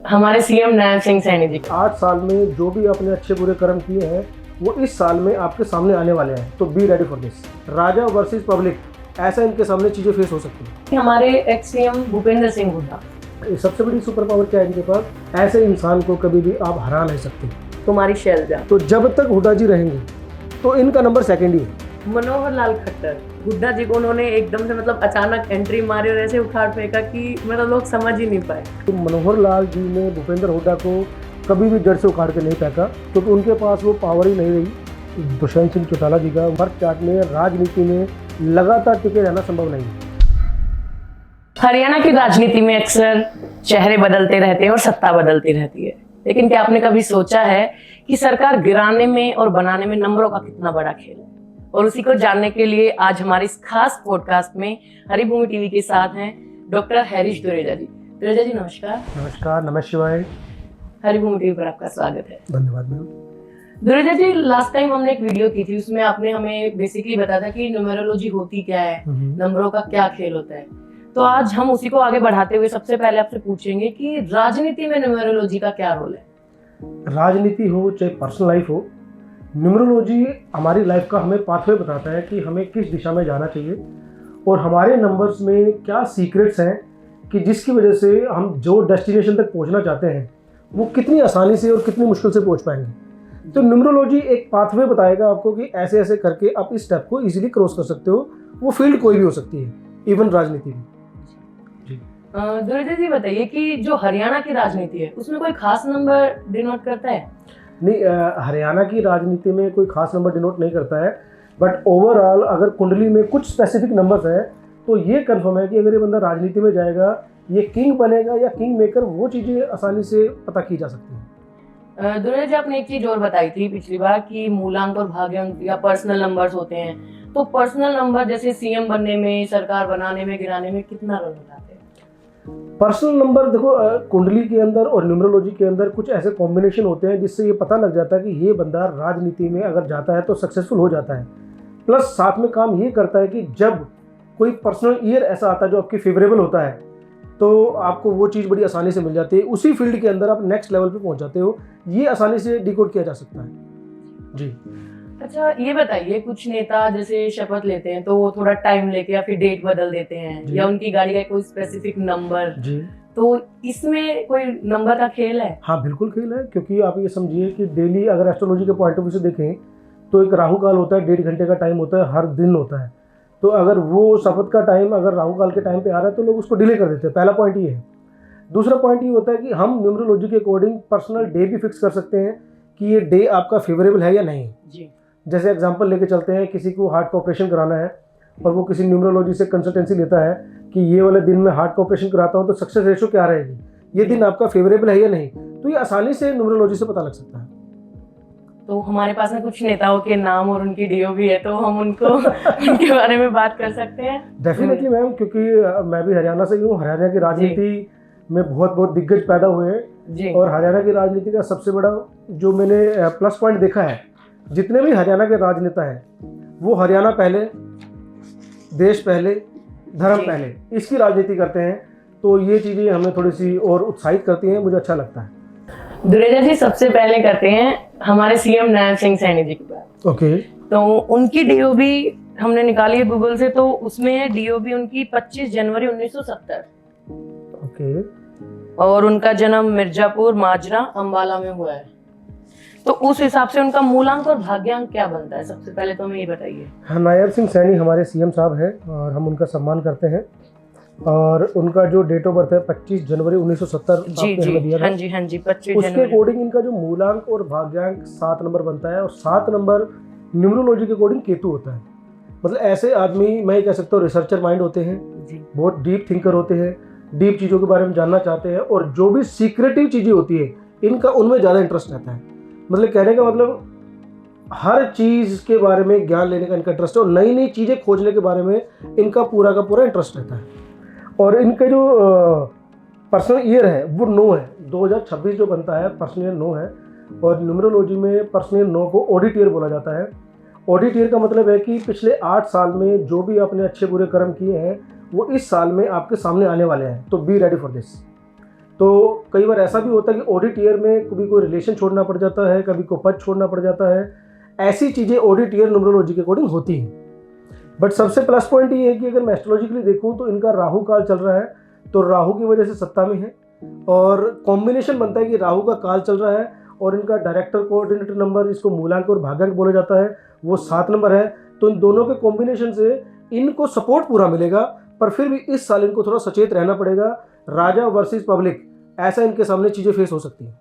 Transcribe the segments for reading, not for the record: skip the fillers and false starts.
हमारे सीएम नायब सिंह सैनी जी। 8 साल में जो भी आपने अच्छे बुरे कर्म किए हैं वो इस साल में आपके सामने आने वाले हैं, तो be ready for this. Raja versus public, ऐसा इनके सामने चीज़ें फेस हो सकती हैं। हमारे एक्स सीएम भूपेंद्र सिंह हुड्डा। सबसे बड़ी सुपर पावर क्या है इनके पास, ऐसे इंसान को कभी भी आप हरा नहीं सकते। कुमारी शैलजा। तो जब तक हुड्डा जी रहेंगे तो इनका नंबर सेकंड ही है। मनोहर लाल खट्टर। हुड्डा जी को उन्होंने एकदम से अचानक एंट्री मारी और ऐसे उखाड़ फेंका कि लोग समझ ही नहीं पाए। तो मनोहर लाल जी ने भूपेंद्र हुड्डा को कभी भी जड़ से उखाड़ के नहीं फेंका, क्योंकि उनके पास वो पावर ही नहीं रही। दुष्यंत सिंह चौटाला जी का बर्थ चार्ट में राजनीति में लगातार टिके रहना संभव नहीं है। हरियाणा की राजनीति में अक्सर चेहरे बदलते रहते हैं और सत्ता बदलती रहती है, लेकिन क्या आपने कभी सोचा है कि सरकार गिराने में और बनाने में नंबरों का कितना बड़ा खेल है? और उसी को जानने के लिए आज हमारे इस खास पॉडकास्ट में हरिभूमि टीवी के साथ हैं डॉक्टर हरीश दुरेजा जी। दुरेजा जी नमस्कार। नमस्कार, नमः शिवाय। हरिभूमि टीवी पर आपका स्वागत है। धन्यवाद मैम। दुरेजा जी, लास्ट टाइम हमने एक वीडियो की थी, उसमें आपने हमें बेसिकली बताया था कि न्यूमेरोलॉजी होती क्या है, नंबरों का क्या खेल होता है। तो आज हम उसी को आगे बढ़ाते हुए सबसे पहले आपसे पूछेंगे कि राजनीति में न्यूमेरोलॉजी का क्या रोल है? राजनीति हो चाहे पर्सनल लाइफ हो, न्यूमरोलॉजी हमारी लाइफ का हमें पाथवे बताता है कि हमें किस दिशा में जाना चाहिए और हमारे नंबर्स में क्या सीक्रेट्स हैं कि जिसकी वजह से हम जो डेस्टिनेशन तक पहुंचना चाहते हैं वो कितनी आसानी से और कितनी मुश्किल से पहुंच पाएंगे। तो न्यूमरोलॉजी एक पाथवे बताएगा आपको कि ऐसे ऐसे करके आप इस स्टेप को इजीली क्रॉस कर सकते हो। वो फील्ड कोई भी हो सकती है, इवन राजनीति भी। दुरेजा जी बताइए कि जो हरियाणा की राजनीति है उसमें कोई खास नंबर डिनोट करता है? नहीं, हरियाणा की राजनीति में कोई खास नंबर डिनोट नहीं करता है, बट ओवरऑल अगर कुंडली में कुछ स्पेसिफिक नंबर्स हैं तो ये कंफर्म है कि अगर ये बंदा राजनीति में जाएगा, ये किंग बनेगा या किंग मेकर, वो चीज़ें आसानी से पता की जा सकती हैं। दुरेजा जी, आपने एक चीज और बताई थी पिछली बार कि मूलांक और भाग्यांक या पर्सनल नंबर्स होते हैं, तो पर्सनल नंबर जैसे सीएम बनने में, सरकार बनाने में, गिराने में कितना रोल निभाते हैं? पर्सनल नंबर देखो, कुंडली के अंदर और न्यूमरोलॉजी के अंदर कुछ ऐसे कॉम्बिनेशन होते हैं जिससे ये पता लग जाता है कि ये बंदा राजनीति में अगर जाता है तो सक्सेसफुल हो जाता है। प्लस साथ में काम ये करता है कि जब कोई पर्सनल ईयर ऐसा आता है जो आपकी फेवरेबल होता है तो आपको वो चीज़ बड़ी आसानी से मिल जाती है। उसी फील्ड के अंदर आप नेक्स्ट लेवल पे पहुंच जाते हो। ये आसानी से डिकोड किया जा सकता है जी। अच्छा, ये बताइए, कुछ नेता जैसे शपथ लेते हैं तो वो थोड़ा टाइम लेके या फिर डेट बदल देते हैं, या उनकी गाड़ी का कोई स्पेसिफिक नंबर जी, तो इसमें कोई नंबर का खेल है? हाँ बिल्कुल खेल है, क्योंकि आप ये समझिए कि डेली अगर एस्ट्रोलॉजी के पॉइंट ऑफ व्यू से देखें तो एक राहु काल होता है, 1.5 घंटे का टाइम होता है, हर दिन होता है। तो अगर वो शपथ का टाइम अगर राहु काल के टाइम पे आ रहा है तो लोग उसको डिले कर देते हैं। पहला पॉइंट ये है। दूसरा पॉइंट ये होता है कि हम न्यूमरोलॉजी के अकॉर्डिंग पर्सनल डे भी फिक्स कर सकते हैं कि ये डे आपका फेवरेबल है या नहीं जी। जैसे एग्जांपल लेके चलते हैं, किसी को हार्ट का ऑपरेशन कराना है और वो किसी न्यूमरोलॉजी से कंसल्टेंसी लेता है कि ये वाले दिन में हार्ट का ऑपरेशन कराता हूँ तो सक्सेस रेशो क्या रहेगी, ये दिन आपका फेवरेबल है या नहीं, तो ये आसानी से न्यूमरोलॉजी से पता लग सकता है। तो हमारे पास में कुछ नेताओं के नाम और उनकी डीओ भी है, तो हम उनको उनके बारे में बात कर सकते हैं? डेफिनेटली मैम, क्योंकि मैं भी हरियाणा से ही हूँ। हरियाणा की राजनीति में बहुत दिग्गज पैदा हुए हैं और हरियाणा की राजनीति का सबसे बड़ा जो मैंने प्लस पॉइंट देखा है, जितने भी हरियाणा के राजनेता हैं वो हरियाणा पहले, देश पहले, धर्म पहले, इसकी राजनीति करते हैं। तो ये चीज़ें हमें थोड़ी सी और उत्साहित करती हैं, मुझे अच्छा लगता है। दुरेजा जी, सबसे पहले करते हैं हमारे सीएम नायब सिंह सैनी जी की बात। ओके। तो उनकी डीओ भी हमने निकाली है गूगल से, तो उसमें डीओ भी उनकी 25 जनवरी 1970। ओके। और उनका जन्म मिर्जापुर माजरा अंबाला में हुआ है। तो उस हिसाब से उनका मूलांक और भाग्यांक क्या बनता है? सबसे पहले तो हमें ये बताइए। हाँ, नायब सिंह सैनी हमारे सीएम साहब हैं और हम उनका सम्मान करते हैं। और उनका जो डेट ऑफ बर्थ है 25 जनवरी 1970 जी जी, हाँ जी हाँ जी, 25 उसके अकॉर्डिंग इनका जो मूलांक और भाग्यांक 7 नंबर बनता है। और 7 नंबर न्यूमरोलॉजी के अकॉर्डिंग केतु होता है। मतलब ऐसे आदमी, मैं कह सकता हूँ, रिसर्चर माइंड होते हैं, बहुत डीप थिंकर होते हैं, डीप चीज़ों के बारे में जानना चाहते हैं और जो भी सीक्रेटिव चीज़ें होती है इनका उनमें ज़्यादा इंटरेस्ट रहता है। मतलब कहने का मतलब हर चीज़ के बारे में ज्ञान लेने का इनका इंटरेस्ट है और नई नई चीज़ें खोजने के बारे में इनका पूरा का पूरा इंटरेस्ट रहता है। और इनका जो पर्सनल ईयर है वो 9 है। 2026 जो बनता है पर्सनल ईयर 9 है। और न्यूमरोलॉजी में पर्सनल ईयर 9 को ऑडिट ईयर बोला जाता है। ऑडिट ईयर का मतलब है कि पिछले 8 साल में जो भी आपने अच्छे बुरे कर्म किए हैं वो इस साल में आपके सामने आने वाले हैं, तो बी रेडी फॉर दिस। तो कई बार ऐसा भी होता है कि ऑडिट ईयर में कभी कोई रिलेशन छोड़ना पड़ जाता है, कभी कोई पद छोड़ना पड़ जाता है। ऐसी चीज़ें ऑडिट ईयर न्यूमरोलॉजी के अकॉर्डिंग होती हैं। बट सबसे प्लस पॉइंट ये है कि अगर मैं एस्ट्रोलॉजिकली देखूं तो इनका राहु काल चल रहा है, तो राहु की वजह से सत्ता में है, और कॉम्बिनेशन बनता है कि राहु का काल चल रहा है और इनका डायरेक्टर कोऑर्डिनेटर नंबर, जिसको मूलांक और भाग्यांक बोला जाता है, वो 7 नंबर है। तो इन दोनों के कॉम्बिनेशन से इनको सपोर्ट पूरा मिलेगा, पर फिर भी इस साल इनको थोड़ा सचेत रहना पड़ेगा। राजा वर्सेस पब्लिक, ऐसा इनके सामने चीज़ें फेस हो सकती हैं।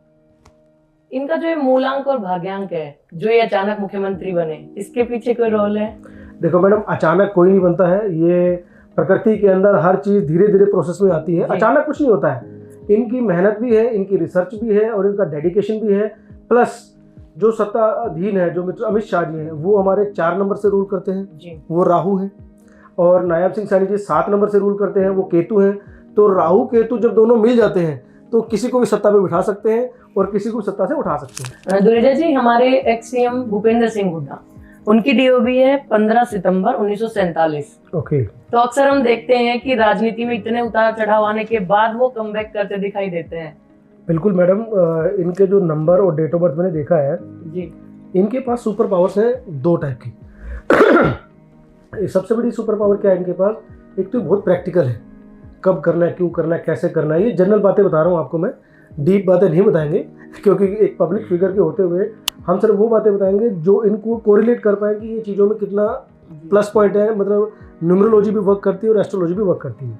इनका जो ये मूलांक और भाग्यांक है, जो ये अचानक मुख्यमंत्री बने, इसके पीछे कोई रोल है? देखो मैडम, अचानक कोई नहीं बनता है। ये प्रकृति के अंदर हर चीज़ धीरे धीरे प्रोसेस में आती है, अचानक कुछ नहीं होता है। इनकी मेहनत भी है, इनकी रिसर्च भी है और इनका डेडिकेशन भी है। प्लस जो सत्ता अधीन है, जो मिस्टर अमित शाह जी हैं, वो हमारे 4 नंबर से रूल करते हैं जी। वो राहु हैं। और नायब सिंह सैनी जी 7 नंबर से रूल करते हैं, वो केतु हैं। तो राहु केतु जब दोनों मिल जाते हैं तो किसी को भी सत्ता पे बिठा सकते हैं और किसी को सत्ता से उठा सकते हैं। दुरेजा जी, हमारे एक्स सीएम भूपेंद्र सिंह हुड्डा, उनकी डीओबी है 15 सितंबर 1947। ओके। तो अक्सर हम देखते हैं कि राजनीति में इतने उतार चढ़ाव आने के बाद वो कमबैक करते दिखाई देते हैं। बिल्कुल मैडम, इनके जो नंबर और डेट ऑफ बर्थ मैंने देखा है जी, इनके पास सुपर पावर्स हैं 2 टाइप की। सबसे बड़ी सुपर पावर क्या है इनके पास? एक तो बहुत प्रैक्टिकल है, कब करना है, क्यों करना है, कैसे करना है। ये जनरल बातें बता रहा हूँ आपको मैं, डीप बातें नहीं बताएंगे, क्योंकि एक पब्लिक फिगर के होते हुए हम सिर्फ वो बातें बताएंगे जो इनको कोरिलेट कर पाए कि ये चीज़ों में कितना प्लस पॉइंट है। मतलब न्यूमरोलॉजी भी वर्क करती है और एस्ट्रोलॉजी भी वर्क करती है।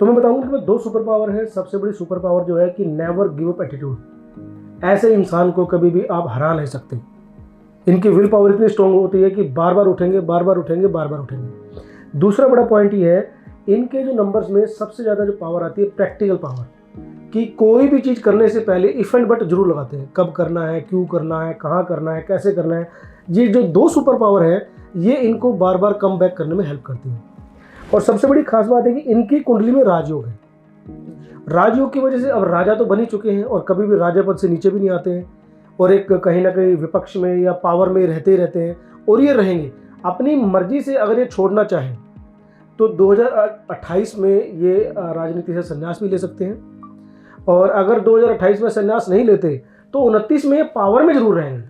तो मैं बताऊंगा कि 2 सुपर पावर है। सबसे बड़ी सुपर पावर जो है कि नेवर गिव अप एटीट्यूड। ऐसे इंसान को कभी भी आप हरा नहीं सकते। इनकी विल पावर इतनी स्ट्रांग होती है कि बार बार उठेंगे, बार बार उठेंगे, बार बार उठेंगे। दूसरा बड़ा पॉइंट ये है, इनके जो नंबर्स में सबसे ज़्यादा जो पावर आती है प्रैक्टिकल पावर, कि कोई भी चीज़ करने से पहले इफ एंड बट जरूर लगाते हैं। कब करना है, क्यों करना है, कहाँ करना है, कैसे करना है। ये जो 2 सुपर पावर है ये इनको बार बार कम बैक करने में हेल्प करती है। और सबसे बड़ी खास बात है कि इनकी कुंडली में राजयोग है। राजयोग की वजह से अब राजा तो बन ही चुके हैं और कभी भी राजा पद से नीचे भी नहीं आते हैं, और एक कहीं ना कहीं विपक्ष में या पावर में रहते ही रहते हैं, और ये रहेंगे। अपनी मर्जी से अगर ये छोड़ना चाहें तो 2028 में ये राजनीति से संन्यास भी ले सकते हैं, और अगर 2028 में संन्यास नहीं लेते तो 29 में ये पावर में जरूर रहेंगे।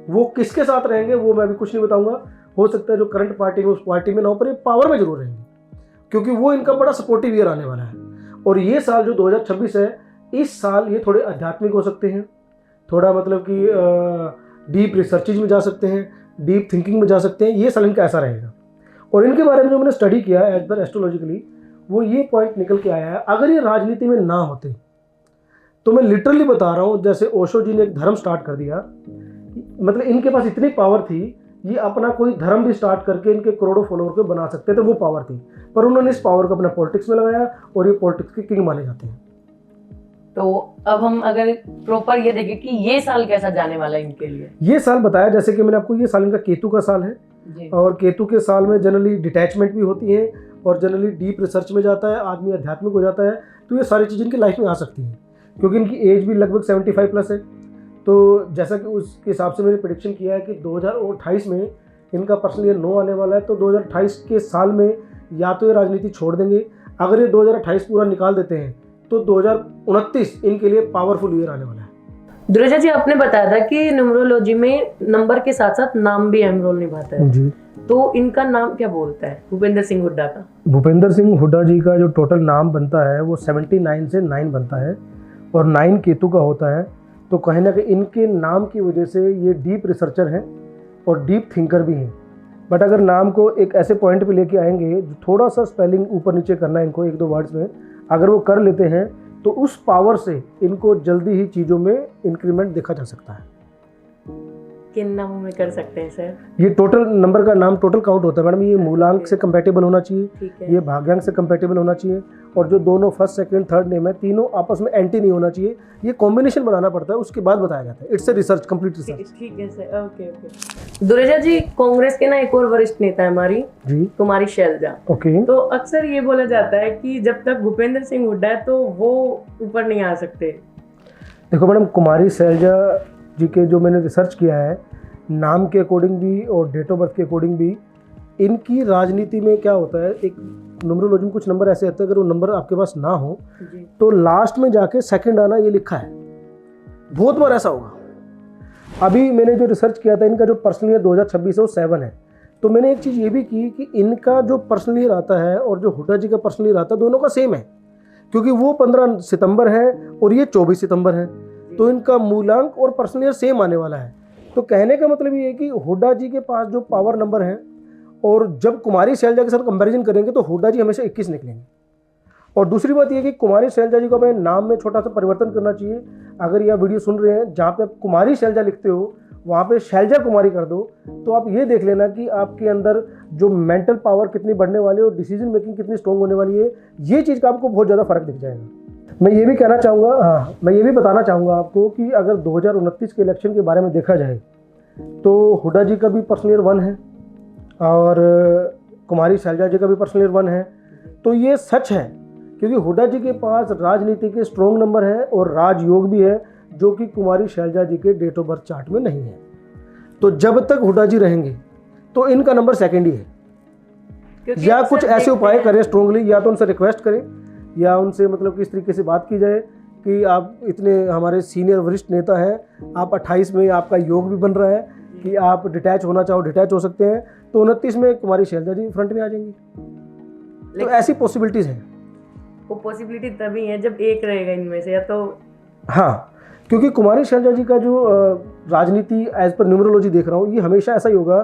वो किसके साथ रहेंगे वो मैं भी कुछ नहीं बताऊंगा। हो सकता है जो करंट पार्टी में, उस पार्टी में ना हो, पर ये पावर में जरूर रहेंगे, क्योंकि वो इनका बड़ा सपोर्टिव ईयर आने वाला है। और ये साल जो 2026 है, इस साल ये थोड़े आध्यात्मिक हो सकते हैं, थोड़ा मतलब कि डीप रिसर्चेज में जा सकते हैं, डीप थिंकिंग में जा सकते हैं। ये साल इनका ऐसा रहेगा। और इनके बारे में जो मैंने स्टडी किया एज पर एस्ट्रोलॉजिकली, वो ये पॉइंट निकल के आया है, अगर ये राजनीति में ना होते तो मैं लिटरली बता रहा हूँ, जैसे ओशो जी ने एक धर्म स्टार्ट कर दिया, मतलब इनके पास इतनी पावर थी, ये अपना कोई धर्म भी स्टार्ट करके इनके करोड़ों फॉलोअर को बना सकते थे, वो पावर थी। पर उन्होंने इस पावर को अपना पॉलिटिक्स में लगाया और ये पॉलिटिक्स के किंग माने जाते हैं। तो अब हम अगर प्रॉपर ये देखें कि ये साल कैसा जाने वाला है इनके लिए। ये साल बताया, जैसे कि मैंने आपको, ये साल इनका केतु का साल है जी। और केतु के साल में जनरली डिटैचमेंट भी होती है और जनरली डीप रिसर्च में जाता है, आदमी आध्यात्मिक हो जाता है। तो ये सारी चीज़ें इनकी लाइफ में आ सकती हैं, क्योंकि इनकी एज भी लगभग 75 प्लस है। तो जैसा कि उसके हिसाब से मैंने प्रेडिक्शन किया है कि 2028 में इनका पर्सनल ईयर 9 आने वाला है। तो 2028 के साल में या तो ये राजनीति छोड़ देंगे, अगर ये 2028 पूरा निकाल देते हैं तो 2029 इनके लिए पावरफुल ईयर आने वाला है। दुरेजा जी, आपने बताया था कि न्यूमरोलॉजी में नंबर के साथ साथ नाम भी अहम रोल निभाता है जी। तो इनका नाम क्या बोलता है भूपेंद्र सिंह हुड्डा का? भूपेंद्र सिंह हुड्डा जी का जो टोटल नाम बनता है वो 79 से 9 बनता है और 9 केतु का होता है। तो कहीं ना कहीं इनके नाम की वजह से ये डीप रिसर्चर हैं और डीप थिंकर भी हैं। बट अगर नाम को एक ऐसे पॉइंट पे लेके आएंगे जो थोड़ा सा स्पेलिंग ऊपर नीचे करना है इनको 1-2 वर्ड्स में, अगर वो कर लेते हैं तो उस पावर से इनको जल्दी ही चीज़ों में इंक्रीमेंट देखा जा सकता है। किन नामों में कर सकते हैं सर? ये टोटल नंबर का नाम टोटल काउंट होता है मैडम। ये मूलांक से कंपैटिबल होना चाहिए, ठीक है। ये भाग्यांक से कंपैटिबल होना चाहिए, और जो दोनों फर्स्ट सेकंड थर्ड नेम है तीनों आपस में एंटी नहीं होना चाहिए। ये कॉम्बिनेशन बनाना पड़ता है, उसके बाद बताया जाता है। It's a research, complete research. ठीक है सर, ओके ओके। दुरेजा जी, कांग्रेस के ना एक और वरिष्ठ नेता है हमारी जी, कुमारी शैलजा। ओके। तो अक्सर ये बोला जाता है कि जब तक भूपेंद्र सिंह हुड्डा है तो वो ऊपर नहीं आ सकते। देखो मैडम, कुमारी शैलजा जी के जो मैंने रिसर्च किया है, नाम के अकॉर्डिंग भी और डेट ऑफ बर्थ के अकॉर्डिंग भी, इनकी राजनीति में क्या होता है, एक न्यूमरोलॉजी में कुछ नंबर ऐसे आते हैं, अगर वो नंबर आपके पास ना हो तो लास्ट में जाके सेकंड आना ये लिखा है, बहुत बार ऐसा होगा। अभी मैंने जो रिसर्च किया था, इनका जो पर्सनल ईयर 2026 है वो 7 है। तो मैंने एक चीज़ ये भी की कि इनका जो पर्सनल ईयर आता है और जो हुड्डा जी का पर्सनल ईयर आता है दोनों का सेम है, क्योंकि वो 15 सितंबर है और ये 24 सितंबर है, तो इनका मूलांक और पर्सनल ईयर सेम आने वाला है। तो कहने का मतलब ये है कि हुड्डा जी के पास जो पावर नंबर है, और जब कुमारी शैलजा के साथ कंपैरिजन करेंगे तो हुड्डा जी हमेशा 21 निकलेंगे। और दूसरी बात यह कि कुमारी शैलजा जी को अपने नाम में छोटा सा परिवर्तन करना चाहिए। अगर यह वीडियो सुन रहे हैं जहाँ पे आप कुमारी शैलजा लिखते हो वहाँ पे शैलजा कुमारी कर दो, तो आप ये देख लेना कि आपके अंदर जो मेंटल पावर कितनी बढ़ने वाली है और डिसीजन मेकिंग कितनी स्ट्रॉन्ग होने वाली है, ये चीज़ का आपको बहुत ज़्यादा फर्क दिख जाएगा। मैं ये भी कहना चाहूँगा, हाँ मैं ये भी बताना चाहूँगा आपको कि अगर 2029 के इलेक्शन के बारे में देखा जाए तो हुड्डा जी का भी पर्सनल ईयर 1 है और कुमारी शैलजा जी का भी पर्सनल ईयर 1 है। तो ये सच है, क्योंकि हुड्डा जी के पास राजनीति के स्ट्रॉन्ग नंबर है और राजयोग भी है, जो कि कुमारी शैलजा जी के डेट ऑफ बर्थ चार्ट में नहीं है। तो जब तक हुड्डा जी रहेंगे तो इनका नंबर सेकेंड ही है। या कुछ ऐसे उपाय करें स्ट्रॉन्गली, या तो उनसे रिक्वेस्ट करें या उनसे मतलब किस तरीके से बात की जाए कि आप इतने हमारे सीनियर वरिष्ठ नेता हैं, आप 28 में आपका योग भी बन रहा है कि आप डिटैच होना चाहो डिटैच हो सकते हैं, तो 29 में कुमारी शैलजा जी फ्रंट में आ जाएंगी। तो ऐसी पॉसिबिलिटीज़ हैं। वो पॉसिबिलिटी तभी है जब एक रहेगा इनमें से, या तो हाँ, क्योंकि कुमारी शैलजा जी का जो राजनीति एज पर न्यूमरोलॉजी देख रहा हूँ, ये हमेशा ऐसा ही होगा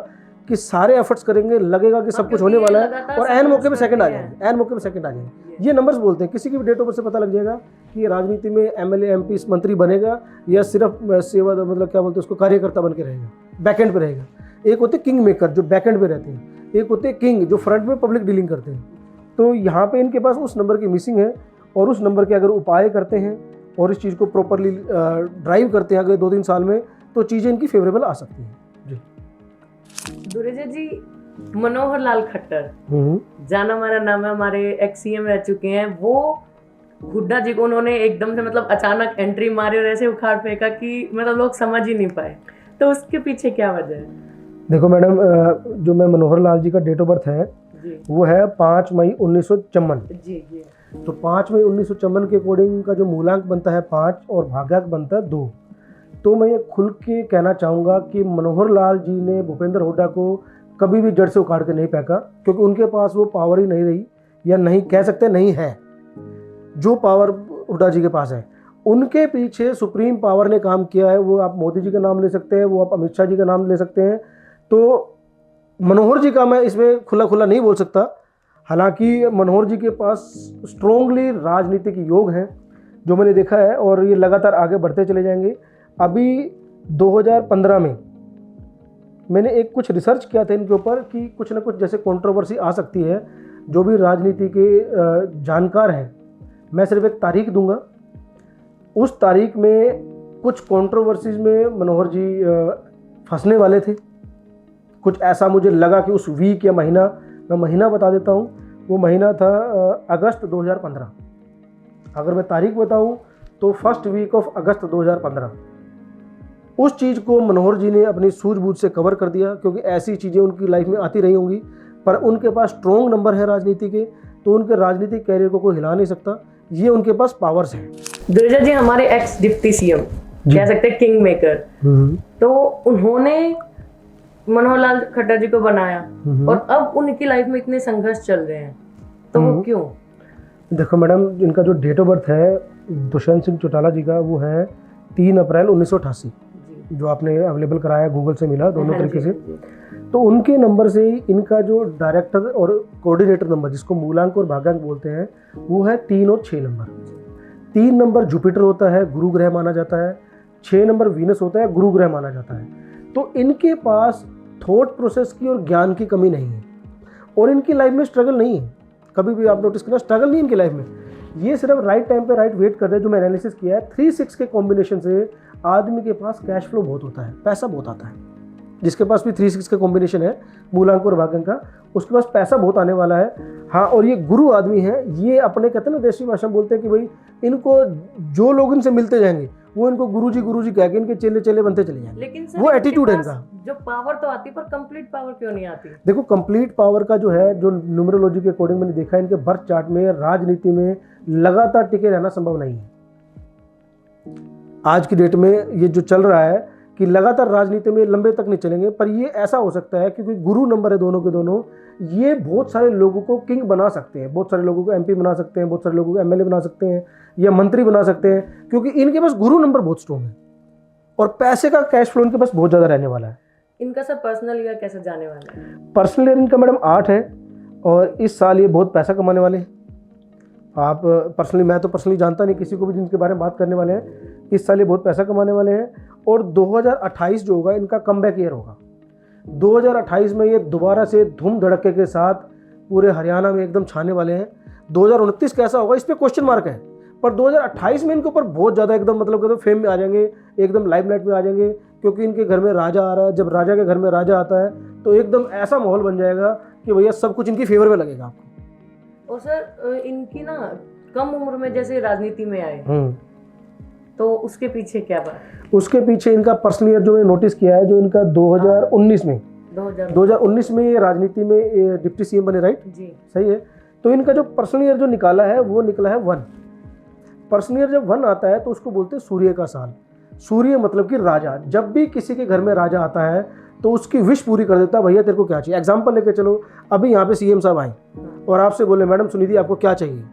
कि सारे एफर्ट्स करेंगे, लगेगा कि सब कुछ होने वाला है और एन मौके पे सेकंड आ जाएंगे, एन मौके पे सेकंड आ जाएंगे। ये नंबर्स बोलते हैं, किसी की भी डेट ऑफ बर्थ से पता लग जाएगा कि ये राजनीति में एमएलए एमपी मंत्री बनेगा या सिर्फ सेवा मतलब क्या बोलते हैं उसको कार्यकर्ता बन के रहेगा, बैक एंड पे रहेगा। एक होते किंग मेकर जो बैक एंड पे रहते हैं, एक होते किंग जो फ्रंट में पब्लिक डीलिंग करते हैं। तो यहाँ पे इनके पास उस नंबर की मिसिंग है, और उस नंबर के अगर उपाय करते हैं और इस चीज़ को प्रॉपरली ड्राइव करते हैं अगले 2-3 साल में, तो चीज़ें इनकी फेवरेबल आ सकती हैं। जी दुरेजा जी, मनोहर लाल खट्टर जाना माना नाम है, हमारे एक्स सीएम रह चुके हैं, वो हुड्डा जी को उन्होंने एकदम से मतलब अचानक एंट्री मारी और ऐसे उखाड़ फेंका कि मतलब लोग समझ ही नहीं पाए, तो उसके पीछे क्या वजह है? देखो मैडम, जो मैं मनोहर लाल जी का डेट ऑफ बर्थ है वो है 5 मई 1954। जी। तो 5 मई 1954 के अकॉर्डिंग का जो मूलांक बनता है 5 और भाग्यांक बनता है 2। तो मैं ये खुल के कहना चाहूँगा कि मनोहर लाल जी ने भूपेंद्र हुड्डा को कभी भी जड़ से उखाड़ के नहीं फेंका, क्योंकि उनके पास वो पावर ही नहीं रही, या नहीं कह सकते नहीं है। जो पावर हुड्डा जी के पास है, उनके पीछे सुप्रीम पावर ने काम किया है। वो आप मोदी जी का नाम ले सकते हैं, वो आप अमित शाह जी का नाम ले सकते हैं। तो मनोहर जी का मैं इसमें खुला नहीं बोल सकता, हालांकि मनोहर जी के पास स्ट्रोंगली राजनीतिक योग हैं जो मैंने देखा है, और ये लगातार आगे बढ़ते चले जाएंगे। अभी 2015 में मैंने एक कुछ रिसर्च किया था इनके ऊपर कि कुछ ना कुछ जैसे कंट्रोवर्सी आ सकती है। जो भी राजनीति के जानकार हैं, मैं सिर्फ एक तारीख दूंगा, उस तारीख में कुछ कंट्रोवर्सीज में मनोहर जी फंसने वाले थे। कुछ ऐसा मुझे लगा कि उस वीक या महीना, मैं महीना बता देता हूँ, वो महीना था अगस्त 2015। अगर मैं तारीख बताऊँ तो फर्स्ट वीक ऑफ अगस्त 2015। उस चीज़ को मनोहर जी ने अपनी सूझबूझ से कवर कर दिया, क्योंकि ऐसी चीज़ें उनकी लाइफ में आती रही होंगी, पर उनके पास स्ट्रॉन्ग नंबर है राजनीति के, तो उनके राजनीतिक कैरियर को कोई हिला नहीं सकता। ये उनके पास पावर्स हैं। दुरेजा जी हमारे एक्स डिप्टी सीएम कह सकते हैं किंग मेकर, तो उन्होंने मनोहर लाल खट्टर जी को बनाया और अब उनकी लाइफ में इतने संघर्ष चल रहे हैं, तो वो क्यों? देखो मैडम, इनका जो डेट ऑफ बर्थ है दुष्यंत सिंह चौटाला जी का, वो है 3 अप्रैल 1988, जो आपने अवेलेबल कराया गूगल से मिला दोनों तरीके से। तो उनके नंबर से ही इनका जो डायरेक्टर और कोऑर्डिनेटर नंबर, जिसको मूलांक और भाग्यांक बोलते हैं, वो है 3 और 6 नंबर। 3 नंबर जुपिटर होता है, गुरु ग्रह माना जाता है। 6 नंबर वीनस होता है, गुरु ग्रह माना जाता है। तो इनके पास थॉट प्रोसेस की और ज्ञान की कमी नहीं है, और इनकी लाइफ में स्ट्रगल नहीं है। कभी भी आप नोटिस करना, स्ट्रगल नहीं इनकी लाइफ में। ये सिर्फ राइट टाइम पे राइट वेट कर रहे हैं। जो मैं एनालिसिस किया है, 3-6 के कॉम्बिनेशन से आदमी के पास कैश फ्लो बहुत होता है, पैसा बहुत आता है। जिसके पास भी 3-6 का कॉम्बिनेशन है मूलांक और भाग्यांक का, उसके पास पैसा बहुत आने वाला है। हाँ, और ये गुरु आदमी है, ये अपने कहते हैं ना देशी भाषा में बोलते हैं कि भाई इनको जो लोग इनसे मिलते जाएंगे वो इनको गुरुजी कह के इनके चेले चेले बनते चले जाएंगे। लेकिन सर वो इनके एटीट्यूड है पास इनका। जो पावर तो आती है पर कंप्लीट पावर क्यों नहीं आती? देखो कंप्लीट पावर का जो है, जो न्यूमरोलॉजी के अकॉर्डिंग मैंने देखा है, इनके बर्थ चार्ट में राजनीति में लगातार टिके रहना संभव नहीं है। आज की डेट में ये जो चल रहा है कि लगातार राजनीति में लंबे तक नहीं चलेंगे, पर ये ऐसा हो सकता है क्योंकि गुरु नंबर है दोनों के दोनों, ये बहुत सारे लोगों को किंग बना सकते हैं, बहुत सारे लोगों को एमपी बना सकते हैं, बहुत सारे लोगों को एमएलए बना सकते हैं या मंत्री बना सकते हैं, क्योंकि इनके पास गुरु नंबर बहुत स्ट्रॉन्ग है और पैसे का कैश फ्लो इनके पास बहुत ज़्यादा रहने वाला है। इनका सर पर्सनल ईयर कैसे जाने वाला है? पर्सनल ईयर इनका मैडम 8 है और इस साल ये बहुत पैसा कमाने वाले हैं। आप पर्सनली, मैं तो पर्सनली जानता नहीं किसी को भी जिनके बारे में बात करने वाले हैं, इस साल ये बहुत पैसा कमाने वाले हैं और 2028 जो होगा इनका कमबैक ईयर होगा। 2028 में ये दोबारा से धूम धड़के के साथ पूरे हरियाणा में एकदम छाने वाले हैं। 2029 कैसा होगा इस पर क्वेश्चन मार्क है, पर 2028 में इनके ऊपर बहुत ज़्यादा एकदम मतलब कहते फेम में आ जाएंगे, एकदम लाइमलाइट में आ जाएंगे, क्योंकि इनके घर में राजा आ रहा है। जब राजा के घर में राजा आता है तो एकदम ऐसा माहौल बन जाएगा कि भैया सब कुछ इनकी फेवर में लगेगा आपको। और सर इनकी ना कम उम्र में जैसे राजनीति में आए तो उसके पीछे क्या बात? उसके पीछे इनका पर्सनल ईयर जो मैंने नोटिस किया है, जो इनका 2019 में ये राजनीति में डिप्टी सीएम बने, राइट जी, सही है। तो इनका जो पर्सनल ईयर जो निकाला है वो निकला है 1। पर्सनल ईयर जब 1 आता है तो उसको बोलते हैं सूर्य का साल। सूर्य मतलब कि राजा। जब भी किसी के घर में राजा आता है तो उसकी विश पूरी कर देता है, भैया तेरे को क्या चाहिए। एग्जाम्पल लेके चलो, अभी यहाँ पे सीएम साहब आए और आपसे बोले मैडम सुनिधि आपको क्या चाहिए,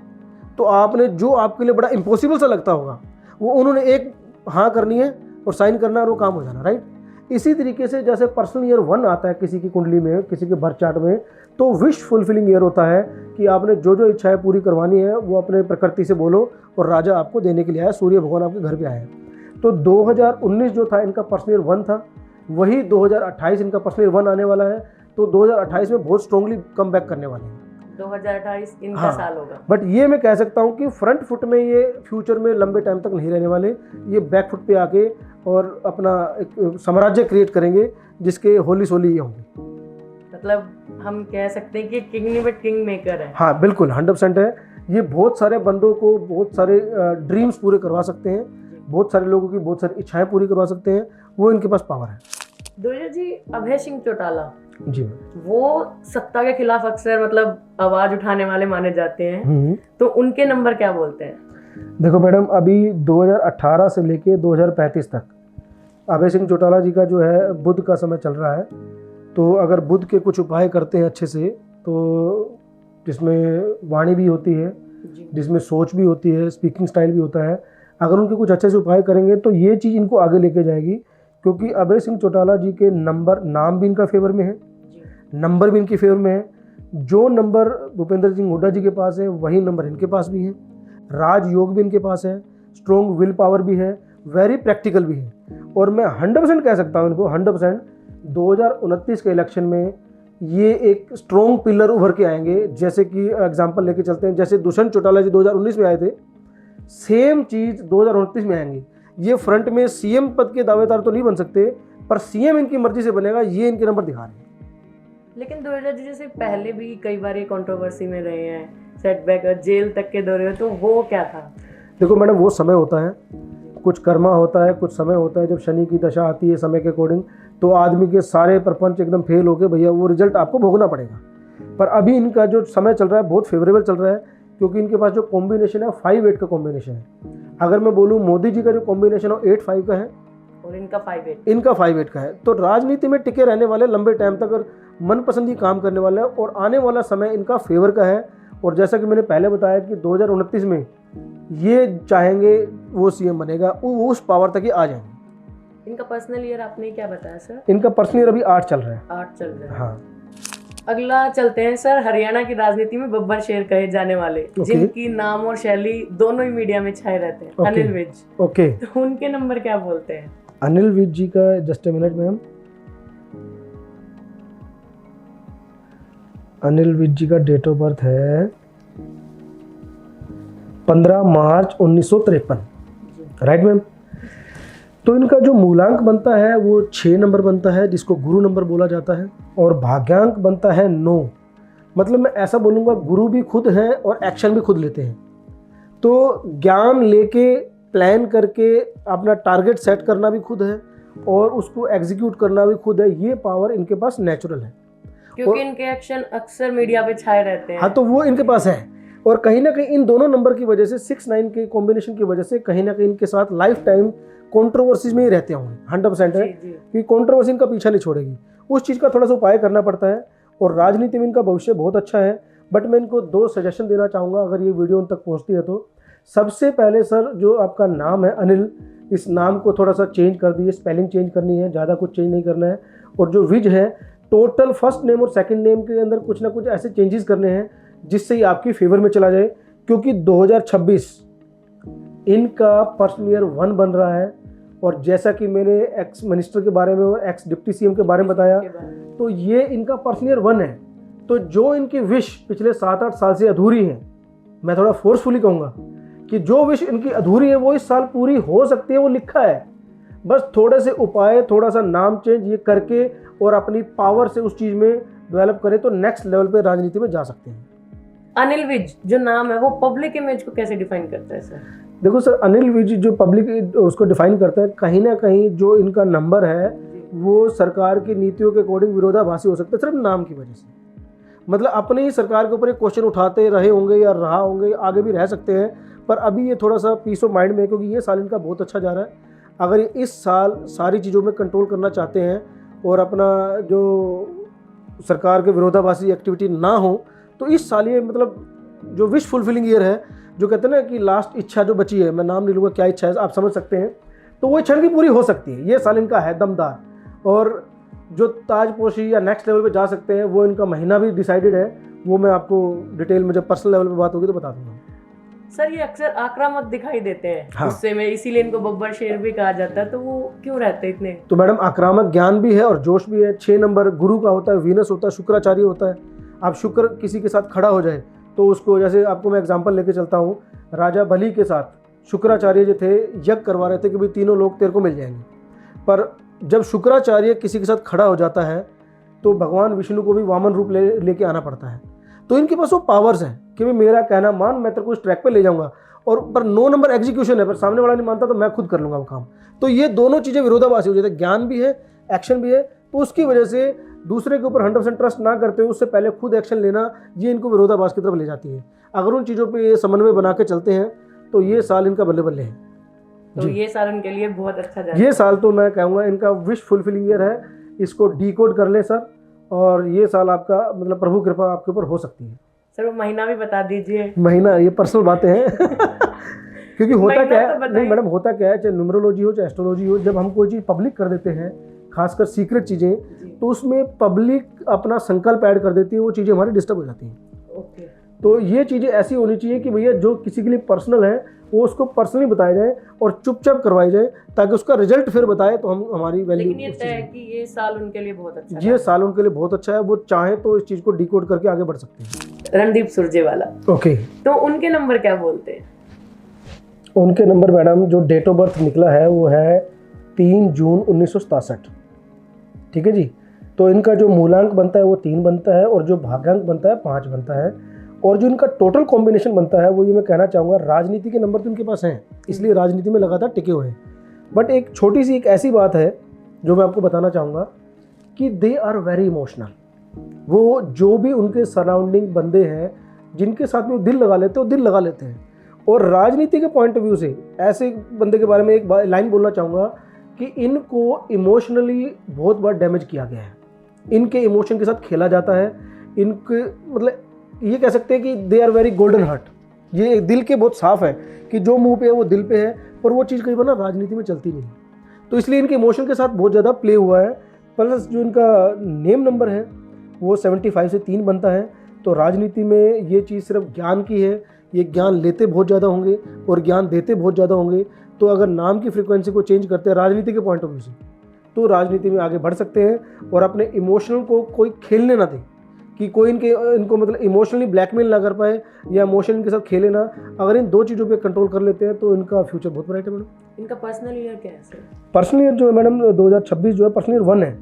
तो आपने जो आपके लिए बड़ा इम्पॉसिबल सा लगता होगा वो उन्होंने एक हाँ करनी है और साइन करना और वो काम हो जाना, राइट। इसी तरीके से जैसे पर्सनल ईयर 1 आता है किसी की कुंडली में, किसी के बर्थ चार्ट में, तो विश फुलफिलिंग ईयर होता है कि आपने जो जो इच्छाएं पूरी करवानी है वो अपने प्रकृति से बोलो और राजा आपको देने के लिए आया, सूर्य भगवान आपके घर पे आए हैं। तो 2019 जो था इनका पर्सनल ईयर 1 था, वही 2028 इनका पर्सनल ईयर 1 आने वाला है। तो 2028 में बहुत स्ट्रांगली कम बैक करने वाले हैं। 2028 इनका साल होगा। बट ये मैं कह सकता हूँ कि फ्रंट फुट में ये फ्यूचर में लंबे टाइम तक नहीं रहने वाले, ये बैक फुट पे आके और अपना एक साम्राज्य क्रिएट करेंगे जिसके होली सोली ये होंगे। मतलब हम कह सकते हैं कि किंग नहीं बट किंग मेकर है। हाँ बिल्कुल 100% है। ये बहुत सारे बंदों को बहुत सारे ड्रीम्स पूरे करवा सकते हैं, बहुत सारे लोगों की बहुत सारी इच्छाएं पूरी करवा सकते हैं, वो इनके पास पावर है। दुर्गा जी, अभय सिंह चौटाला जी, वो सत्ता के खिलाफ अक्सर मतलब आवाज उठाने वाले माने जाते हैं, तो उनके नंबर क्या बोलते हैं? देखो मैडम, अभी 2018 से लेके 2035 तक अभय सिंह चौटाला जी का जो है बुध का समय चल रहा है। तो अगर बुध के कुछ उपाय करते हैं अच्छे से, तो जिसमें वाणी भी होती है, जिसमें सोच भी होती है, स्पीकिंग स्टाइल भी होता है, अगर उनके कुछ अच्छे से उपाय करेंगे तो ये चीज़ इनको आगे लेके जाएगी। क्योंकि अभय सिंह चौटाला जी के नाम भी इनका फेवर में है, नंबर भी इनकी फेवर में है। जो नंबर भूपेंद्र सिंह हुड्डा जी के पास है वही नंबर इनके पास भी है। राजयोग भी इनके पास है, स्ट्रॉन्ग विल पावर भी है, वेरी प्रैक्टिकल भी है। और मैं 100% कह सकता हूँ इनको 100% 2029 के इलेक्शन में ये एक स्ट्रॉन्ग पिलर उभर के आएंगे। जैसे कि एग्जांपल लेके चलते हैं, जैसे दुष्यंत चौटाला जी 2019 में आए थे, सेम चीज़ 2029 में आएंगी। ये फ्रंट में सीएम पद के दावेदार तो नहीं बन सकते, पर सीएम इनकी मर्जी से बनेगा, ये इनके नंबर दिखा रहे हैं। लेकिन दुर्गा जी जैसे पहले भी कई बार ये कंट्रोवर्सी में रहे हैं, सेटबैक और जेल तक के दौरे, तो वो क्या था? देखो मैडम, वो समय होता है, कुछ कर्मा होता है, कुछ समय होता है। जब शनि की दशा आती है समय के अकॉर्डिंग, तो आदमी के सारे प्रपंच एकदम फेल होके भैया वो रिजल्ट आपको भोगना पड़ेगा। पर अभी इनका जो समय चल रहा है बहुत फेवरेबल चल रहा है, क्योंकि इनके पास जो कॉम्बिनेशन है 5-8 का कॉम्बिनेशन है। अगर मैं बोलूँ मोदी जी का जो कॉम्बिनेशन है 8-5 का है और इनका 5-8 का है। तो राजनीति में टिके रहने वाले लंबे टाइम तक और मनपसंदी काम करने वाले हैं, और आने वाला समय इनका फेवर का है। और जैसा कि मैंने पहले बताया कि 2029 में ये चाहेंगे वो सीएम बनेगा, वो उस पावर तक ही आ जाएंगे। इनका पर्सनल ईयर आपने क्या बताया सर? इनका पर्सनल ईयर अभी 8 चल रहा है। 8 चल रहा है। हाँ। अगला चलते हैं सर, हरियाणा की राजनीति में बब्बर शेर कहे जाने वाले, जिनकी नाम और शैली दोनों ही मीडिया में छाए रहते हैं, अनिल विज। ओके, तो उनके नंबर क्या बोलते हैं? अनिल विज जी का just a minute ma'am, Anil Vij ji का डेट ऑफ बर्थ है 15 मार्च 1953, राइट मैम। तो इनका जो मूलांक बनता है वो 6 नंबर बनता है, जिसको गुरु नंबर बोला जाता है, और भाग्यांक बनता है 9। मतलब मैं ऐसा बोलूँगा, गुरु भी खुद हैं और एक्शन भी खुद लेते हैं। तो ज्ञान लेके प्लान करके अपना टारगेट सेट करना भी खुद है और उसको एग्जीक्यूट करना भी खुद है। ये पावर इनके पास नेचुरल है, क्योंकि इनके एक्शन अक्सर मीडिया पे छाए रहते हैं। हाँ, तो वो इनके पास है। और कहीं ना कहीं इन दोनों नंबर की वजह से 6-9 के कॉम्बिनेशन की वजह से कहीं ना कहीं इनके साथ लाइफ टाइम कॉन्ट्रोवर्सीज में ही रहते होंगे। 100% है कि कॉन्ट्रोवर्सी इनका पीछा नहीं छोड़ेगी। उस चीज़ का थोड़ा सा उपाय करना पड़ता है और राजनीति में इनका भविष्य बहुत अच्छा है। बट मैं इनको 2 सजेशन देना चाहूँगा अगर ये वीडियो उन तक पहुँचती है तो। सबसे पहले सर, जो आपका नाम है अनिल, इस नाम को थोड़ा सा चेंज कर दीजिए, स्पेलिंग चेंज करनी है, ज़्यादा कुछ चेंज नहीं करना है। और जो विज है, टोटल फर्स्ट नेम और सेकंड नेम के अंदर कुछ ना कुछ ऐसे चेंजेस करने हैं जिससे ये आपकी फेवर में चला जाए, क्योंकि 2026 इनका पर्सनल ईयर 1 बन रहा है। और जैसा कि मैंने एक्स मिनिस्टर के बारे में और एक्स डिप्टी सीएम के बारे में बताया, तो ये इनका पर्सनल ईयर 1 है। तो जो इनकी विश पिछले 7-8 साल से अधूरी है, मैं थोड़ा फोर्सफुली कहूँगा कि जो विश इनकी अधूरी है वो इस साल पूरी हो सकती है, वो लिखा है। बस थोड़े से उपाय, थोड़ा सा नाम चेंज ये करके और अपनी पावर से उस चीज़ में डेवलप करें तो नेक्स्ट लेवल पे राजनीति में जा सकते हैं। अनिल विज जो नाम है वो पब्लिक इमेज को कैसे डिफाइन करता है सर? देखो सर, अनिल विज जो पब्लिक उसको डिफाइन करता है, कहीं ना कहीं जो इनका नंबर है वो सरकार की नीतियों के अकॉर्डिंग विरोधाभासी हो सकता है सिर्फ नाम की वजह से। मतलब अपने ही सरकार के ऊपर एक क्वेश्चन उठाते रहे होंगे या रहा होंगे, आगे भी रह सकते हैं, पर अभी ये थोड़ा सा पीस ऑफ माइंड में है क्योंकि ये साल इनका बहुत अच्छा जा रहा है। अगर ये इस साल सारी चीज़ों में कंट्रोल करना चाहते हैं और अपना जो सरकार के विरोधाभासी एक्टिविटी ना हो, तो इस साल ये मतलब जो विश फुलफिलिंग ईयर है, जो कहते हैं ना कि लास्ट इच्छा जो बची है, मैं नाम नहीं लूँगा क्या इच्छा है, आप समझ सकते हैं, तो वो इच्छा की पूरी हो सकती है। ये साल इनका है दमदार। और जो ताजपोशी या नेक्स्ट लेवल पे जा सकते हैं वो इनका महीना भी डिसाइडेड है, वो मैं आपको डिटेल में जब पर्सनल लेवल पे बात होगी तो बता दूंगा। सर ये अक्सर आक्रामक दिखाई देते हैं हाँ। गुस्से में, इसीलिए इनको बब्बर शेर भी कहा जाता है, तो वो क्यों रहते हैं इतने? तो मैडम, आक्रामक ज्ञान भी है और जोश भी है। 6 नंबर गुरु का होता है, वीनस होता है, शुक्राचार्य होता है। आप शुक्र किसी के साथ खड़ा हो जाए तो उसको, जैसे आपको मैं एग्जांपल लेके चलता हूँ, राजा बलि के साथ शुक्राचार्य जो थे यज्ञ करवा रहे थे कि भाई तीनों लोग तेरे को मिल जाएंगे, पर जब शुक्राचार्य किसी के साथ खड़ा हो जाता है तो भगवान विष्णु को भी वामन रूप लेके आना पड़ता है। तो इनके पास वो पावर्स हैं कि भाई मेरा कहना मान, मैं तेरे को इस ट्रैक पे ले जाऊंगा, और पर 9 नंबर एग्जीक्यूशन है, पर सामने वाला नहीं मानता तो मैं खुद कर लूंगा वो काम। तो ये दोनों चीज़ें विरोधाभासी हो जाती है, ज्ञान भी है, एक्शन भी है। तो उसकी वजह से दूसरे के ऊपर 100% ट्रस्ट ना करते हुए उससे पहले खुद एक्शन लेना, ये इनको विरोधाभास की तरफ ले जाती है। अगर उन चीज़ों पर ये समन्वय बना के चलते हैं तो ये साल इनका बल्ले बल्ले है। तो ये साल उनके लिए बहुत अच्छा जा रहा है। ये साल तो मैं कहूँगा इनका विश फुलफिलिंग ईयर है, इसको डीकोड कर ले सर, और ये साल आपका मतलब प्रभु कृपा आपके ऊपर हो सकती है। सर वो महीना भी बता दीजिए। महीना ये पर्सनल बातें हैं क्योंकि होता क्या है, तो नहीं मैडम, होता क्या है, चाहे न्यूमरोलॉजी हो चाहे एस्ट्रोलॉजी हो, जब हम कोई चीज़ पब्लिक कर देते हैं, खासकर सीक्रेट चीज़ें, तो उसमें पब्लिक अपना संकल्प ऐड कर देती है, वो चीज़ें हमारी डिस्टर्ब हो जाती हैं। ओके। तो ये चीज़ें ऐसी होनी चाहिए कि भैया जो किसी के लिए पर्सनल है वो उसको पर्सनली बताया जाए और चुपचाप करवाई जाए, ताकि उसका रिजल्ट फिर बताए तो हम हमारी वैल्यू। लेकिन ये तय है कि ये साल उनके लिए बहुत अच्छा है। ये साल उनके लिए बहुत अच्छा है, वो चाहे तो इस चीज़ को डिकोड करके आगे बढ़ सकते हैं। रणदीप सुरजेवाला, ओके, तो उनके नंबर क्या बोलते हैं? उनके नंबर मैडम जो डेट ऑफ बर्थ निकला है वो है 3 जून 1967। ठीक है जी। तो इनका जो मूलांक बनता है वो 3 बनता है और जो भाग्यांक बनता है 5 बनता है, और जो इनका टोटल कॉम्बिनेशन बनता है वो ये मैं कहना चाहूँगा, राजनीति के नंबर तो इनके पास हैं, इसलिए राजनीति में लगातार टिके हुए हैं। बट एक छोटी सी एक ऐसी बात है जो मैं आपको बताना चाहूँगा कि दे आर वेरी इमोशनल। वो जो भी उनके सराउंडिंग बंदे हैं जिनके साथ में दिल लगा लेते हैं, वो दिल लगा लेते हैं। और राजनीति के पॉइंट ऑफ व्यू से ऐसे बंदे के बारे में एक लाइन बोलना चाहूँगा कि इनको इमोशनली बहुत बार डैमेज किया गया है, इनके इमोशन के साथ खेला जाता है। इनके मतलब ये कह सकते हैं कि they are very golden heart, ये दिल के बहुत साफ है कि जो मुंह पे है वो दिल पे है, पर वो चीज़ कई बार ना राजनीति में चलती नहीं। तो इसलिए इनके इमोशन के साथ बहुत ज़्यादा प्ले हुआ है। प्लस जो इनका नेम नंबर है वो 75 से 3 बनता है। तो राजनीति में ये चीज़ सिर्फ ज्ञान की है, ये ज्ञान लेते बहुत ज़्यादा होंगे और ज्ञान देते बहुत ज़्यादा होंगे। तो अगर नाम की फ्रिक्वेंसी को चेंज करते हैं राजनीति के पॉइंट ऑफ व्यू से, तो राजनीति में आगे बढ़ सकते हैं और अपने इमोशनल को कोई खेलने ना दे, कि कोई इनको मतलब इमोशनली ब्लैकमेल ना कर पाए या इमोशन के साथ खेले ना। अगर इन 2 चीज़ों पे कंट्रोल कर लेते हैं तो इनका फ्यूचर बहुत ब्राइट है मैडम। इनका पर्सनल ईयर क्या है सर? पर्सनल ईयर जो है मैडम 2026 जो है पर्सनल ईयर 1 है,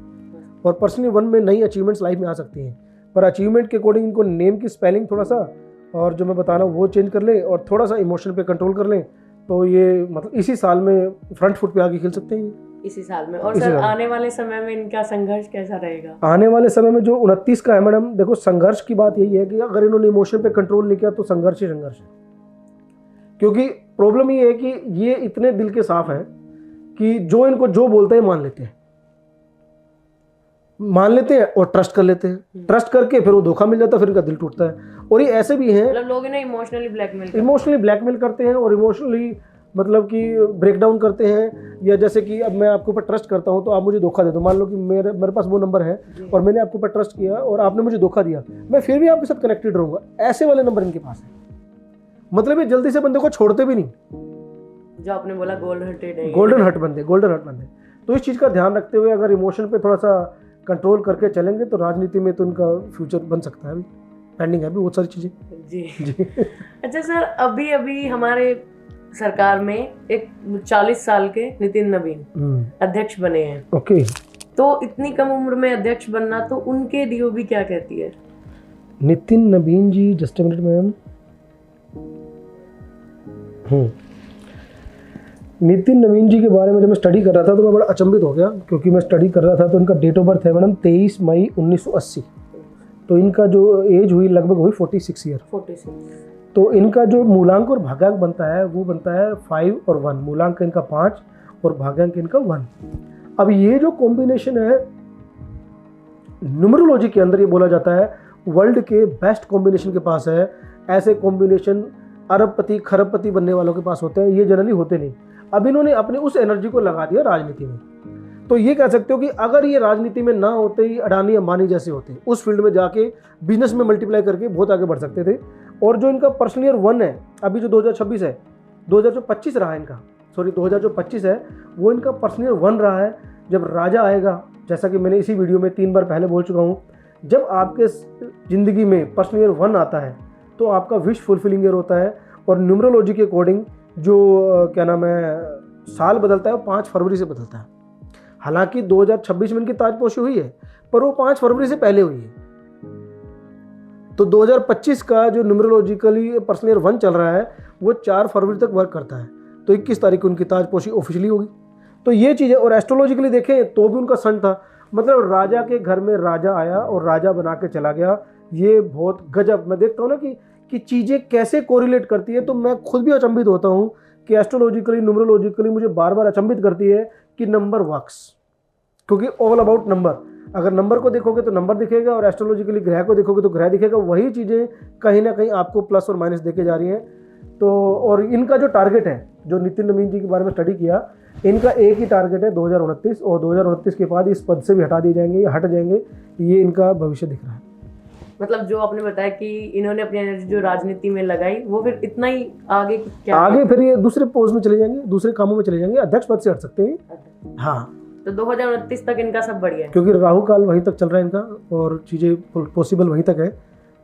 और पर्सनल ईयर 1 में नई अचीवमेंट्स लाइफ में आ सकती हैं। पर अचीवमेंट के अकॉर्डिंग इनको नेम की स्पेलिंग थोड़ा सा और जो मैं बता रहा हूँ वो चेंज कर लें और थोड़ा सा इमोशन पे कंट्रोल कर लें तो ये मतलब इसी साल में फ्रंट फुट पे आगे खेल सकते हैं। इसी साल में। और इसी सर साल में। आने वाले समय में इनका संघर्ष कैसा रहेगा? आने वाले समय में जो 29 का है मैडम, देखो संघर्ष की बात यही है कि अगर इन्होंने इमोशन पे कंट्रोल नहीं किया तो संघर्ष ही संघर्ष है। क्योंकि प्रॉब्लम ये है कि ये इतने दिल के साफ हैं कि जो इनको जो बोलते हैं मान लेते हैं और ट्रस्ट कर लेते हैं। ट्रस्ट करके फिर वो धोखा मिल जाता है, फिर इनका दिल टूटता है। और ये ऐसे भी हैं, मतलब लोग इन्हें इमोशनली ब्लैकमेल करते हैं और इमोशनली मतलब कि ब्रेक डाउन करते हैं। या जैसे कि अब मैं आपके ऊपर ट्रस्ट करता हूं तो आप मुझे धोखा दे दो। मान लो कि मेरे पास वो नंबर है और मैंने आपके ऊपर ट्रस्ट किया और आपने मुझे धोखा दिया, मैं फिर भी आपके साथ कनेक्टेड रहूंगा। ऐसे वाले नंबर इनके पास है। मतलब ये जल्दी से बंदे को छोड़ते भी नहीं। जो आपने बोला गोल्डन हर्ट बंदे। तो इस चीज़ का ध्यान रखते हुए अगर इमोशन पे थोड़ा सा कंट्रोल करके चलेंगे तो राजनीति में तो उनका फ्यूचर बन सकता है। अभी पेंडिंग है अभी बहुत सारी चीज़ें। जी। अच्छा सर, अभी हमारे सरकार में एक 40 साल के नितिन नवीन अध्यक्ष बने हैं। ओके। तो इतनी कम उम्र में अध्यक्ष बनना, तो उनके डीओबी क्या कहती है? Nitin Naveen ji, just a minute ma'am. Nitin Naveen ji के बारे में जब मैं स्टडी कर रहा था तो मैं बड़ा अचंभित हो गया, क्योंकि मैं स्टडी कर रहा था तो इनका डेट ऑफ बर्थ है मैडम 23 मई 1980। तो इनका जो एज हुई लगभग हुई 46 ईयर। 46। तो इनका जो मूलांक और भाग्यांक बनता है वो बनता है 5 और 1। मूलांक इनका 5 और भाग्यांक इनका 1। अब ये जो कॉम्बिनेशन है न्यूमरोलॉजी के अंदर ये बोला जाता है वर्ल्ड के बेस्ट कॉम्बिनेशन के पास है। ऐसे कॉम्बिनेशन अरबपति खरबपति बनने वालों के पास होते हैं, ये जनरली होते नहीं। अब इन्होंने अपनी उस एनर्जी को लगा दिया राजनीति में। तो ये कह सकते हो कि अगर ये राजनीति में ना होते ही अडानी अंबानी जैसे होते, उस फील्ड में जाके बिजनेस में मल्टीप्लाई करके बहुत आगे बढ़ सकते थे। और जो इनका पर्सनल ईयर 1 है, अभी जो 2026 है, 2025 रहा है इनका, 2025 है, वो इनका पर्सनल ईयर 1 रहा है। जब राजा आएगा, जैसा कि मैंने इसी वीडियो में 3 बार पहले बोल चुका हूँ, जब आपके ज़िंदगी में पर्सनल ईयर 1 आता है तो आपका विश फुलफिलिंग ईयर होता है। और न्यूमरोलॉजी के अकॉर्डिंग जो क्या नाम है साल बदलता है वो 5 फरवरी से बदलता है। हालांकि 2026 में इनकी ताजपोशी हुई है पर वो 5 फरवरी से पहले हुई है। तो 2025 का जो न्यूमरोलॉजिकली पर्सनल ईयर 1 चल रहा है वो 4 फरवरी तक वर्क करता है। तो 21 तारीख को उनकी ताजपोशी ऑफिशियली होगी। तो ये चीज़ें, और एस्ट्रोलॉजिकली देखें तो भी उनका सन था। मतलब राजा के घर में राजा आया और राजा बना के चला गया। ये बहुत गजब। मैं देखता हूँ ना कि चीज़ें कैसे कोरिलेट करती है, तो मैं खुद भी अचंभित होता हूँ कि एस्ट्रोलॉजिकली न्यूमरोलॉजिकली मुझे बार बार अचंभित करती है कि नंबर वर्क्स, क्योंकि ऑल अबाउट नंबर। अगर नंबर को देखोगे तो नंबर दिखेगा और एस्ट्रोलॉजिकली ग्रह को देखोगे तो ग्रह दिखेगा। वही चीज़ें कहीं ना कहीं आपको प्लस और माइनस देके जा रही हैं। तो और इनका जो टारगेट है, जो नितिन नवीन जी के बारे में स्टडी किया, इनका एक ही टारगेट है 2029, और 2029 के बाद इस पद से भी हटा दिए जाएंगे, हट जाएंगे। ये इनका भविष्य दिख रहा है। मतलब जो आपने बताया कि इन्होंने अपनी एनर्जी जो राजनीति में लगाई, वो फिर इतना ही आगे क्या आगे फिर ये दूसरे पोस्ट में चले जाएंगे, दूसरे कामों में चले जाएंगे, अध्यक्ष पद से हट सकते हैं। हाँ, तो 2029 तक इनका सब बढ़िया है, क्योंकि राहु काल वहीं तक चल रहा है इनका और चीज़ें पॉसिबल वहीं तक है।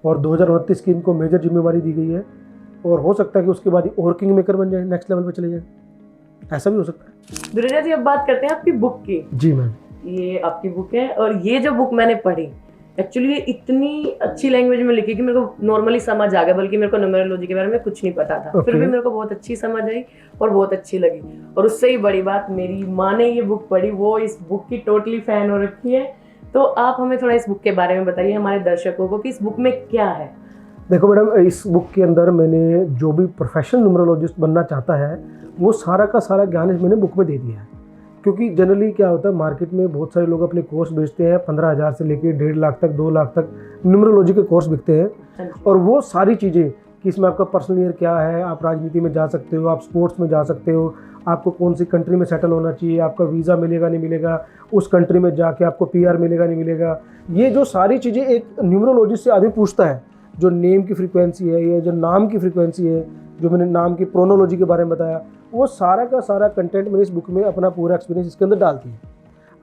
और 2029 की इनको मेजर जिम्मेवारी दी गई है और हो सकता है कि उसके बाद और किंग मेकर बन जाए, नेक्स्ट लेवल पे चले जाए, ऐसा भी हो सकता है। दुरेजा जी, अब बात करते हैं आपकी बुक की। जी मैम। ये आपकी बुक है और ये जो बुक मैंने पढ़ी, एक्चुअली ये इतनी अच्छी लैंग्वेज में लिखी कि मेरे को नॉर्मली समझ आ गया, बल्कि मेरे को न्यूमरोलॉजी के बारे में कुछ नहीं पता था। फिर भी मेरे को बहुत अच्छी समझ आई और बहुत अच्छी लगी। और उससे ही बड़ी बात, मेरी माँ ने ये बुक पढ़ी, वो इस बुक की टोटली फैन हो रखी है। तो आप हमें थोड़ा इस बुक के बारे में बताइए हमारे दर्शकों को कि इस बुक में क्या है। देखो मैडम, इस बुक के अंदर मैंने जो भी प्रोफेशनल न्यूमरोलॉजिस्ट बनना चाहता है वो सारा का सारा ज्ञान मैंने बुक में दे दिया है। क्योंकि जनरली क्या होता है, मार्केट में बहुत सारे लोग अपने कोर्स बेचते हैं, 15,000 से लेकर 1.5 लाख तक, 2 लाख तक न्यूमरोलॉजी के कोर्स बिकते हैं। और वो सारी चीज़ें कि इसमें आपका पर्सनल ईयर क्या है, आप राजनीति में जा सकते हो, आप स्पोर्ट्स में जा सकते हो, आपको कौन सी कंट्री में सेटल होना चाहिए, आपका वीज़ा मिलेगा नहीं मिलेगा, उस कंट्री में जाके आपको PR मिलेगा नहीं मिलेगा, ये जो सारी चीज़ें एक न्यूमरोलॉजिस्ट से आदमी पूछता है। जो नेम की फ्रीक्वेंसी है, ये जो नाम की फ्रीक्वेंसी है, जो मैंने नाम की प्रोनोलॉजी के बारे में बताया, वो सारा का सारा कंटेंट मैंने इस बुक में अपना पूरा एक्सपीरियंस इसके अंदर डालती है।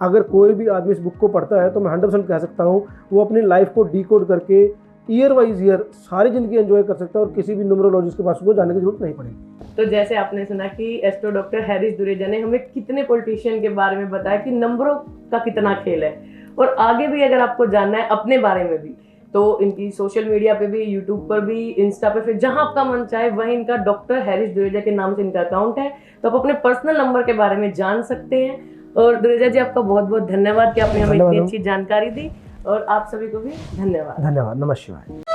अगर कोई भी आदमी इस बुक को पढ़ता है तो मैं 100% कह सकता हूँ वो अपनी लाइफ को डिकोड करके ईयर वाइज ईयर सारी ज़िंदगी एंजॉय कर सकता है और किसी भी न्यूमरोलॉजिस्ट के पास उसको जाने की जरूरत नहीं पड़ेगी। तो जैसे आपने सुना कि एस्ट्रो डॉक्टर हैरिस दुरेजा ने हमें कितने पॉलिटिशियन के बारे में बताया कि नंबरों का कितना खेल है, और आगे भी अगर आपको जानना है अपने बारे में भी तो इनकी सोशल मीडिया पे भी, यूट्यूब पर भी, इंस्टा पे, फिर जहां आपका मन चाहे वहीं इनका डॉक्टर हैरिस दुरेजा के नाम से इनका अकाउंट है। तो आप अपने पर्सनल नंबर के बारे में जान सकते हैं। और दुरेजा जी, आपका बहुत बहुत धन्यवाद कि आपने हमें इतनी अच्छी जानकारी दी, और आप सभी को भी धन्यवाद। धन्यवाद। नमः शिवाय।